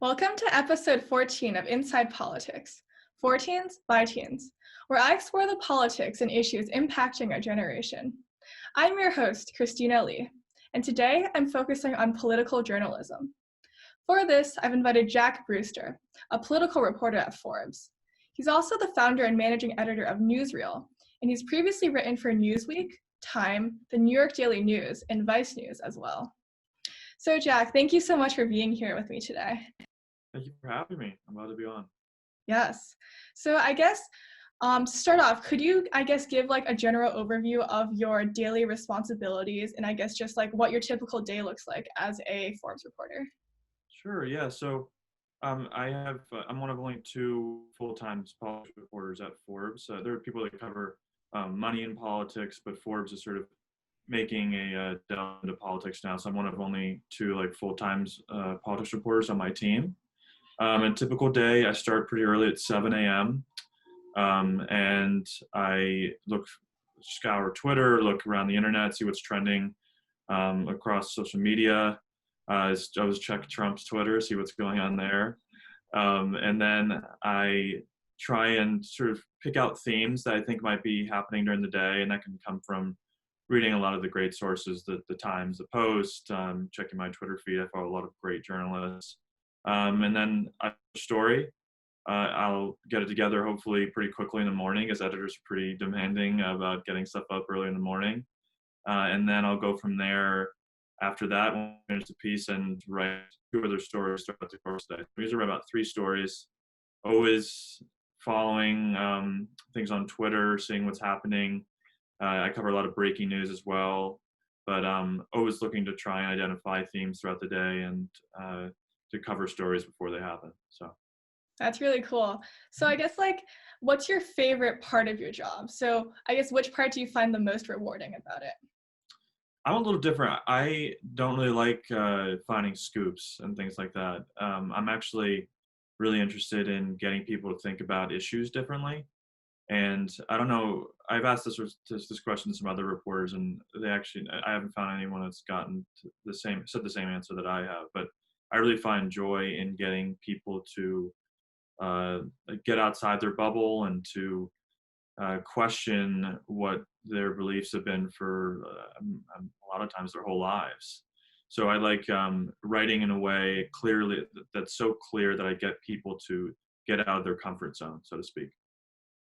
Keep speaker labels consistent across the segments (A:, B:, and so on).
A: Welcome to episode 14 of Inside Politics, for teens by teens, where I explore the politics and issues impacting our generation. I'm your host, Christina Li, and today I'm focusing on political journalism. For this, I've invited Jack Brewster, a political reporter at Forbes. He's also the founder and managing editor of Newsreel, and he's previously written for Newsweek, Time, the New York Daily News, and Vice News as well. So Jack, thank you so much for being here with me today.
B: Thank you for having me. I'm glad to be on.
A: Yes. So I guess to start off, could you, give like a general overview of your daily responsibilities and just like what your typical day looks like as a Forbes reporter?
B: Sure. Yeah. So I'm one of only two full-time politics reporters at Forbes. There are people that cover money in politics, but Forbes is sort of making a delve into politics now. So I'm one of only two full-time politics reporters on my team. A typical day, I start pretty early at 7 a.m. And I scour Twitter, look around the internet, see what's trending across social media. I always check Trump's Twitter, see what's going on there. And then I try and sort of pick out themes that I think might be happening during the day, and that can come from reading a lot of the great sources, the Times, the Post, checking my Twitter feed. I follow a lot of great journalists. And then a story, I'll get it together hopefully pretty quickly in the morning, as editors are pretty demanding about getting stuff up early in the morning. And then I'll go from there after that, finish the piece and write two other stories throughout the course of the day. I usually write about 3 stories, always following things on Twitter, seeing what's happening. I cover a lot of breaking news as well, but always looking to try and identify themes throughout the day and to cover stories before they happen. So
A: that's really cool. So I guess what's your favorite part of your job? So I guess which part do you find the most rewarding about it?
B: I'm a little different. I don't really like finding scoops and things like that. I'm actually really interested in getting people to think about issues differently. And I don't know, I've asked this question to some other reporters, and I haven't found anyone that's said the same answer that I have. But I really find joy in getting people to get outside their bubble and to question what their beliefs have been for a lot of times their whole lives. So I like writing in a way clearly that's so clear that I get people to get out of their comfort zone, so to speak.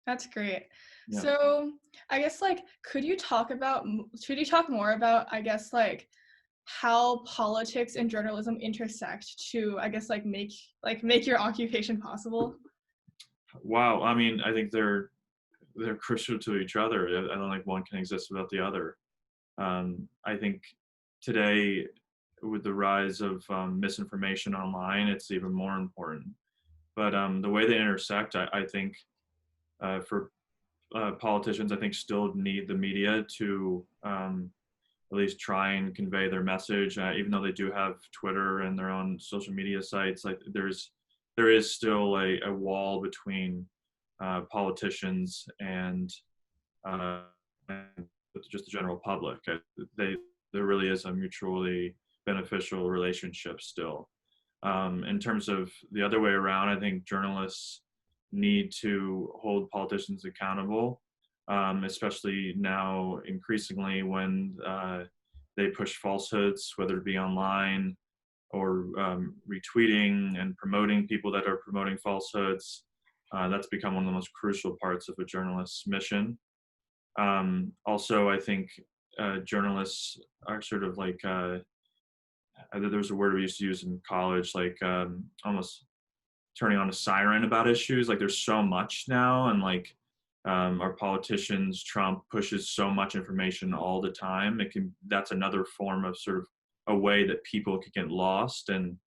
A: That's great.
B: Yeah.
A: So I guess could you talk more about how politics and journalism intersect to make your occupation possible?
B: Wow. I mean, I think they're crucial to each other. I don't think one can exist without the other. I think today, with the rise of misinformation online, it's even more important. But the way they intersect, I think for politicians, I think still need the media to at least try and convey their message, even though they do have Twitter and their own social media sites. There is still a wall between politicians and just the general public. There really is a mutually beneficial relationship still. In terms of the other way around, I think journalists need to hold politicians accountable, especially now increasingly when they push falsehoods, whether it be online or retweeting and promoting people that are promoting falsehoods. That's become one of the most crucial parts of a journalist's mission. Also, I think journalists are sort of there's a word we used to use in college, almost turning on a siren about issues. There's so much now, and our politicians, Trump pushes so much information all the time. That's another form of sort of a way that people could get lost, and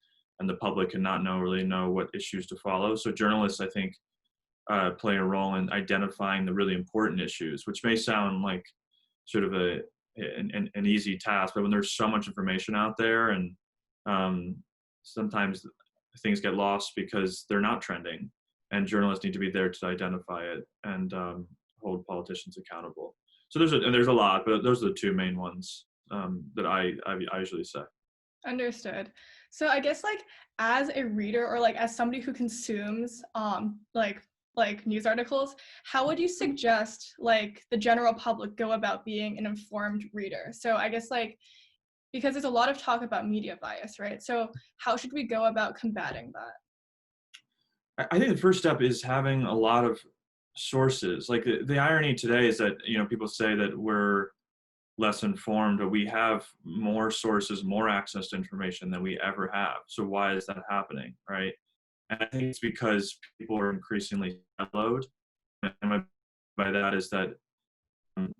B: the public cannot really know what issues to follow. So journalists, I think, play a role in identifying the really important issues, which may sound like sort of an easy task, but when there's so much information out there, and sometimes things get lost because they're not trending, and journalists need to be there to identify it and hold politicians accountable. So there's a lot, but those are the two main ones that I usually say.
A: Understood. So I guess like as a reader or like as somebody who consumes like news articles, how would you suggest like the general public go about being an informed reader? So I guess like because there's a lot of talk about media bias, right? So how should we go about combating that?
B: I think the first step is having a lot of sources. Like the irony today is that, you know, people say that we're less informed, but we have more sources, more access to information than we ever have. So why is that happening, right? And I think it's because people are increasingly siloed. And by that is that um,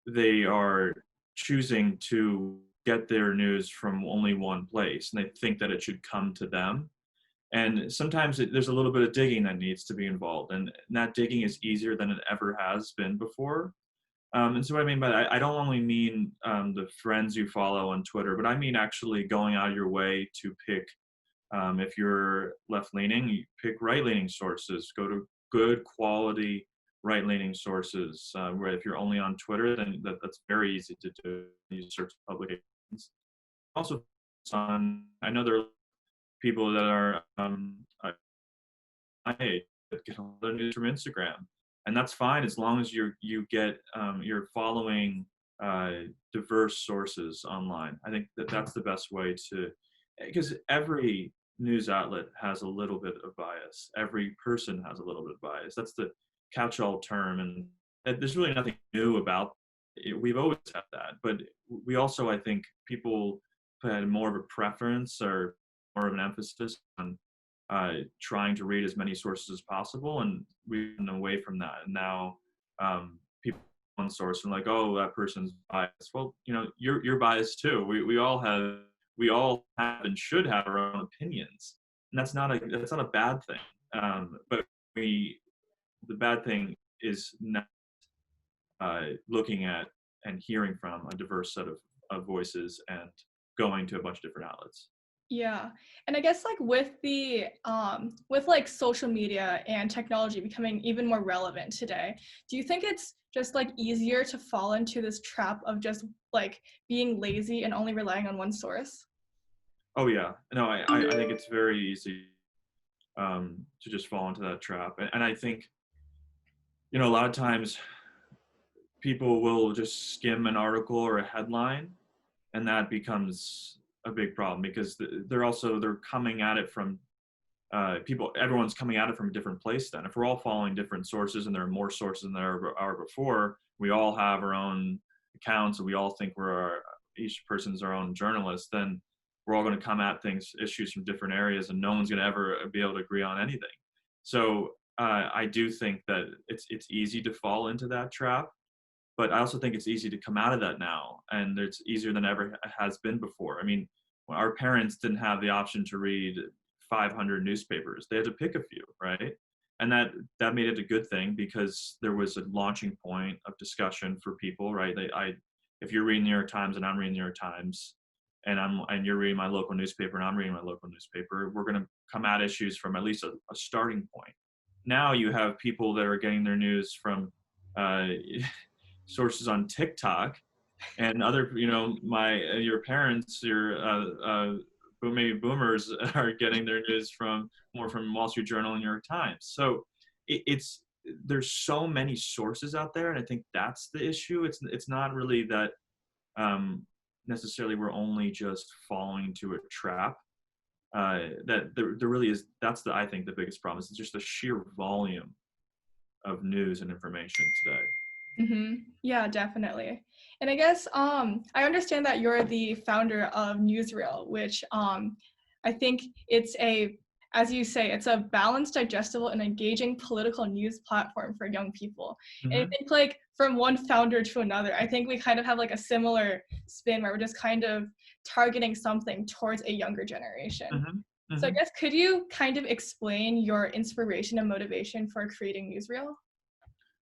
B: they are choosing to get their news from only one place, and they think that it should come to them. And sometimes there's a little bit of digging that needs to be involved, and that digging is easier than it ever has been before. And so what I mean by that, I don't only mean the friends you follow on Twitter, but I mean actually going out of your way to pick, if you're left-leaning, you pick right-leaning sources. Go to good quality right-leaning sources. Where if you're only on Twitter, then that's very easy to do. You search publications. Also, I know there are people that are my age that get all their news from Instagram, and that's fine as long as you're following diverse sources online. I think that's the best way to, because every news outlet has a little bit of bias. Every person has a little bit of bias. That's the catch-all term, and there's really nothing new about it. We've always had that, but we also, I think, people had more of a preference or more of an emphasis on trying to read as many sources as possible, and we've been away from that. And now people one source and like, oh, that person's biased. Well, you know, you're biased too. We all have and should have our own opinions, and that's not a bad thing. But the bad thing is not looking at and hearing from a diverse set of voices and going to a bunch of different outlets.
A: Yeah. And I guess like with like social media and technology becoming even more relevant today, do you think it's just like easier to fall into this trap of just like being lazy and only relying on one source?
B: Oh yeah, no, I think it's very easy to just fall into that trap, and I think, you know, a lot of times people will just skim an article or a headline, and that becomes a big problem because they're coming at it from everyone's coming at it from a different place. Then if we're all following different sources and there are more sources than there are before, we all have our own accounts and we all think each person's our own journalist, then we're all going to come at issues from different areas, and no one's going to ever be able to agree on anything. So I do think that it's easy to fall into that trap, but I also think it's easy to come out of that now, and it's easier than ever has been before. I mean, our parents didn't have the option to read 500 newspapers. They had to pick a few, right? And that made it a good thing because there was a launching point of discussion for people, right? If you're reading the New York Times and I'm reading the New York Times, and you're reading my local newspaper and I'm reading my local newspaper, we're going to come at issues from at least a starting point. Now you have people that are getting their news from sources on TikTok and other, you know, your parents, maybe boomers are getting their news more from Wall Street Journal and New York Times. So there's so many sources out there, and I think that's the issue. It's not really that necessarily we're only just falling into a trap. That there really is. I think the biggest problem is just the sheer volume of news and information today.
A: Mm-hmm. Yeah, definitely. And I guess I understand that you're the founder of Newsreel, which I think as you say, it's a balanced, digestible, and engaging political news platform for young people.
B: Mm-hmm.
A: And I think like from one founder to another, I think we kind of have like a similar spin where we're just kind of targeting something towards a younger generation.
B: Mm-hmm. Mm-hmm.
A: So I guess could you kind of explain your inspiration and motivation for creating Newsreel?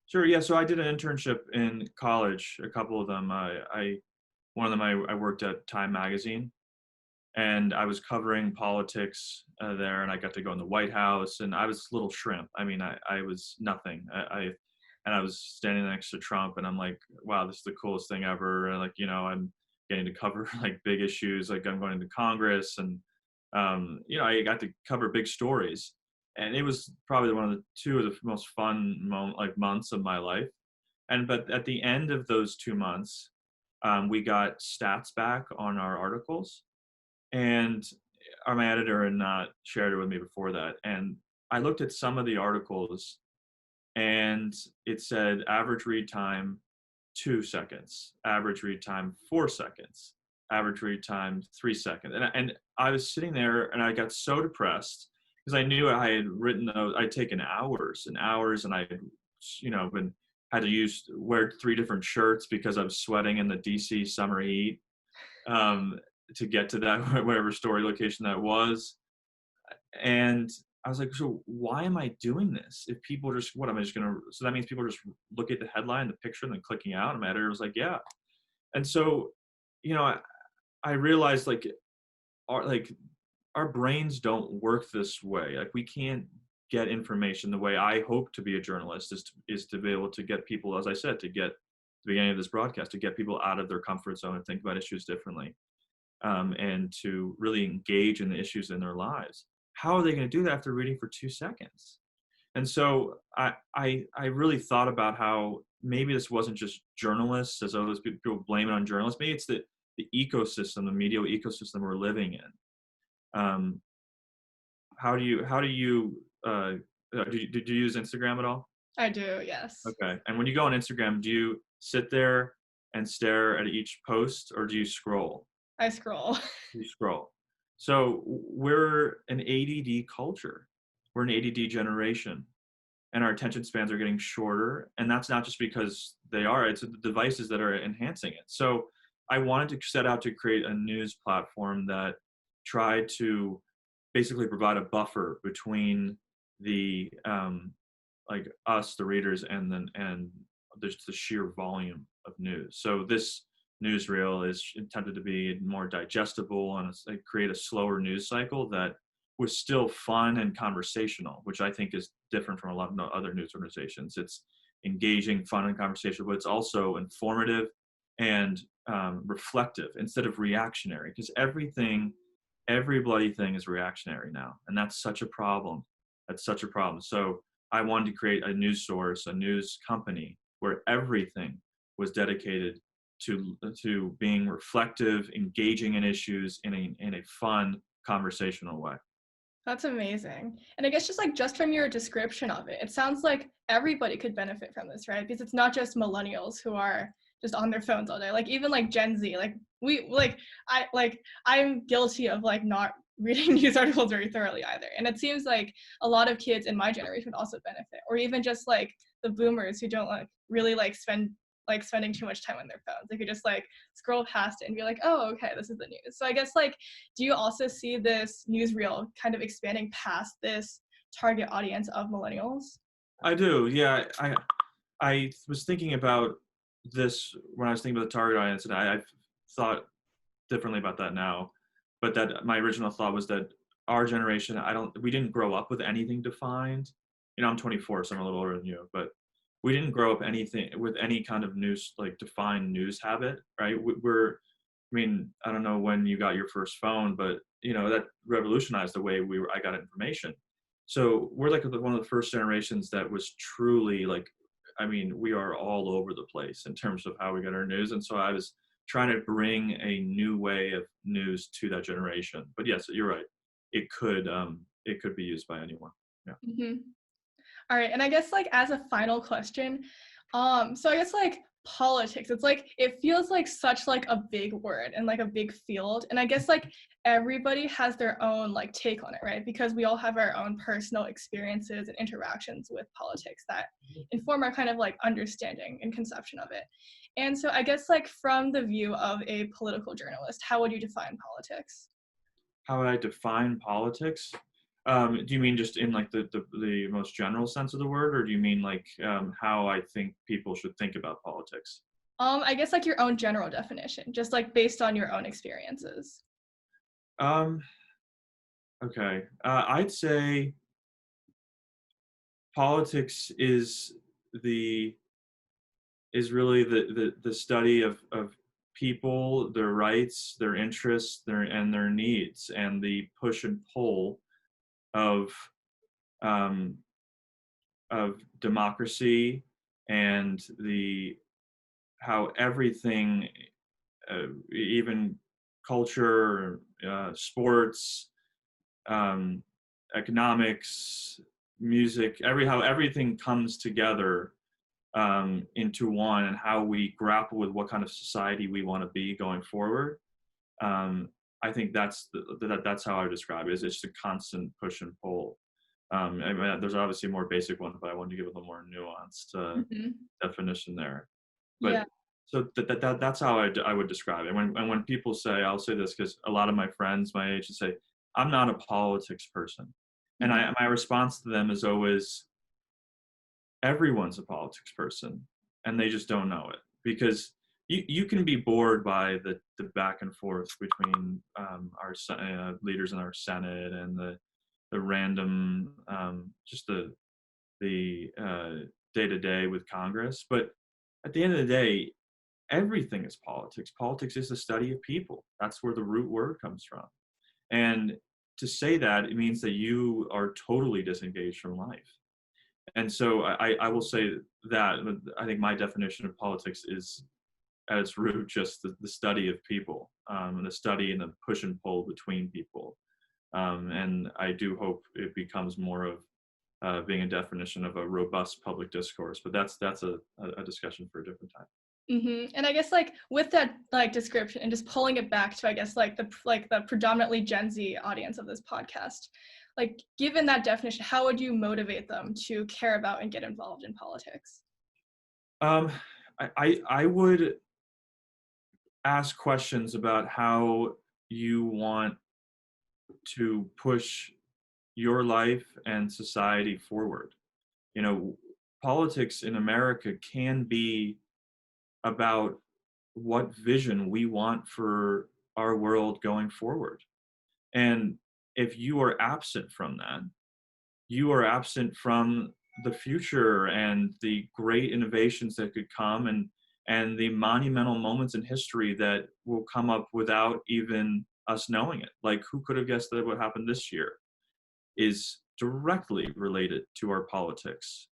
B: Sure. Yeah. So I did an internship in college. A couple of them. One of them I worked at Time Magazine, and I was covering politics there, and I got to go in the White House, and I was little shrimp. I mean, I was nothing. And I was standing next to Trump, and I'm like, wow, this is the coolest thing ever. And like, you know, getting to cover like big issues, like I'm going to Congress, and I got to cover big stories, and it was probably one of the two of the most fun months of my life. And but at the end of those 2 months, we got stats back on our articles, and my editor had not shared it with me before that. And I looked at some of the articles, and it said average read time 2 seconds, average read time 4 seconds, average read time 3 seconds. And I was sitting there and I got so depressed because I knew I had written those, I'd taken hours and hours, and I had, been had to wear 3 different shirts because I was sweating in the DC summer heat to get to that whatever story location that was. And I was like, so why am I doing this? If people just, what am I just gonna? So that means people just look at the headline, the picture, and then clicking out. And my editor was like, yeah. And so, I realized our brains don't work this way. Like we can't get information the way I hope to be a journalist is to be able to get people, as I said, to get the beginning of this broadcast, to get people out of their comfort zone and think about issues differently, and to really engage in the issues in their lives. How are they going to do that after reading for 2 seconds? And so I really thought about how maybe this wasn't just journalists, as those people blame it on journalists. Maybe it's the ecosystem, the media ecosystem we're living in. How do you did you use Instagram at all?
A: I do, yes.
B: Okay. And when you go on Instagram, do you sit there and stare at each post, or do you scroll?
A: I scroll.
B: You scroll. So we're an ADD culture. We're an ADD generation, and our attention spans are getting shorter. And that's not just because they are, it's the devices that are enhancing it. So I wanted to set out to create a news platform that tried to basically provide a buffer between the like us, the readers, and the sheer volume of news. So this newsreel is intended to be more digestible and create a slower news cycle that was still fun and conversational, which I think is different from a lot of other news organizations. It's engaging, fun, and conversational, but it's also informative and reflective instead of reactionary, because every bloody thing is reactionary now, and that's such a problem. That's such a problem. So I wanted to create a news source, a news company, where everything was dedicated to being reflective, engaging in issues in a fun, conversational way.
A: That's amazing. And I guess just from your description of it, it sounds like everybody could benefit from this, right? Because it's not just millennials who are just on their phones all day. Like even like Gen Z, I'm guilty of not reading news articles very thoroughly either. And it seems like a lot of kids in my generation would also benefit, or even just the boomers who don't really spending too much time on their phones. They could just scroll past it and be like, oh, okay, this is the news. So I guess do you also see this newsreel kind of expanding past this target audience of millennials?
B: I do, yeah. I was thinking about this when I was thinking about the target audience, and I've thought differently about that now. But that my original thought was that our generation, we didn't grow up with anything defined. I'm 24, so I'm a little older than you, but we didn't grow up with any kind of news, defined news habit, right? I don't know when you got your first phone, but that revolutionized the way I got information. So we're one of the first generations that was truly we are all over the place in terms of how we got our news. And so I was trying to bring a new way of news to that generation. But yes, you're right. It could be used by anyone. Yeah.
A: Mm-hmm. All right, and I guess as a final question, so I guess politics, it's it feels such a big word and a big field, and I guess everybody has their own take on it, right? Because we all have our own personal experiences and interactions with politics that inform our kind of understanding and conception of it. And so I guess from the view of a political journalist, how would you define politics?
B: How would I define politics? Do you mean just in the most general sense of the word, or do you mean how I think people should think about politics?
A: I guess your own general definition, just based on your own experiences.
B: Okay. I'd say politics is really the study of people, their rights, their interests, and their needs, and the push and pull of um, democracy, and the how everything, even culture, sports, um, economics, music, how everything comes together into one, and how we grapple with what kind of society we want to be going forward. Um, I think that's that's how I describe it. Is it's a constant push and pull. I mean, there's obviously a more basic one, but I wanted to give a little more nuanced definition there.
A: Yeah.
B: But so that's how I would describe it. When people say, I'll say this because a lot of my friends my age would say, I'm not a politics person. And my response to them is always, everyone's a politics person, and they just don't know it, because you can be bored by the back and forth between our leaders in our Senate, and the random just the day-to-day with Congress. But at the end of the day, everything is politics. Politics is the study of people. That's where the root word comes from. And to say that, it means that you are totally disengaged from life. And so I will say that I think my definition of politics is at its root just the study of people, and the study and the push and pull between people. And I do hope it becomes more of being a definition of a robust public discourse. But that's a discussion for a different time.
A: And I guess like with that like description and just pulling it back to, I guess, like the predominantly Gen Z audience of this podcast, like given that definition, how would you motivate them to care about and get involved in politics?
B: I would ask questions about how you want to push your life and society forward. You know, politics in America can be about what vision we want for our world going forward. And if you are absent from that, you are absent from the future and the great innovations that could come, and the monumental moments in history that will come up without even us knowing it. Like, who could have guessed that what happened this year is directly related to our politics?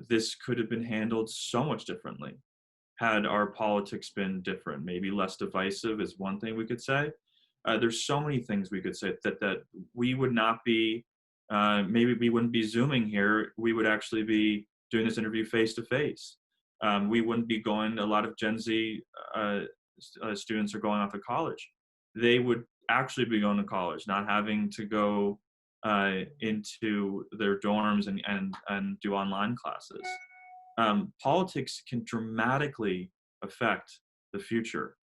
B: This could have been handled so much differently had our politics been different. Maybe less divisive is one thing we could say. There's so many things we could say that we would not be, maybe we wouldn't be Zooming here. We would actually be doing this interview face to face. We wouldn't be going, a lot of Gen Z students are going off to college. They would actually be going to college, not having to go into their dorms and do online classes. Politics can dramatically affect the future.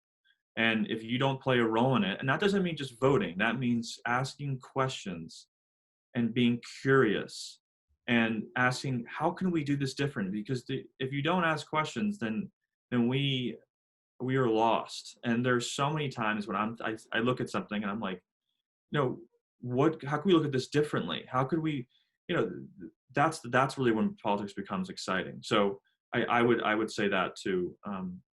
B: And if you don't play a role in it, and that doesn't mean just voting, that means asking questions and being curious and asking, how can we do this different? Because if you don't ask questions, then we are lost. And there's so many times when I look at something and I'm like, how can we look at this differently? How could we, that's really when politics becomes exciting. So I would say that to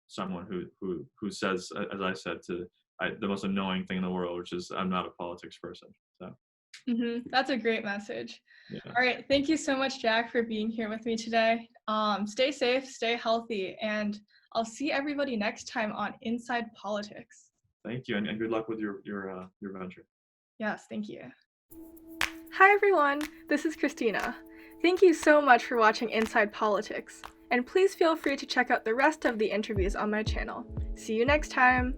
B: someone who says, as I said, the most annoying thing in the world, which is, I'm not a politics person. So
A: that's a great message.
B: Yeah.
A: All right, thank you so much, Jack, for being here with me today. Stay safe, stay healthy, and I'll see everybody next time on Inside Politics.
B: Thank you, and good luck with your venture.
A: Yes, thank you. Hi everyone, this is Christina. Thank you so much for watching Inside Politics, and please feel free to check out the rest of the interviews on my channel. See you next time!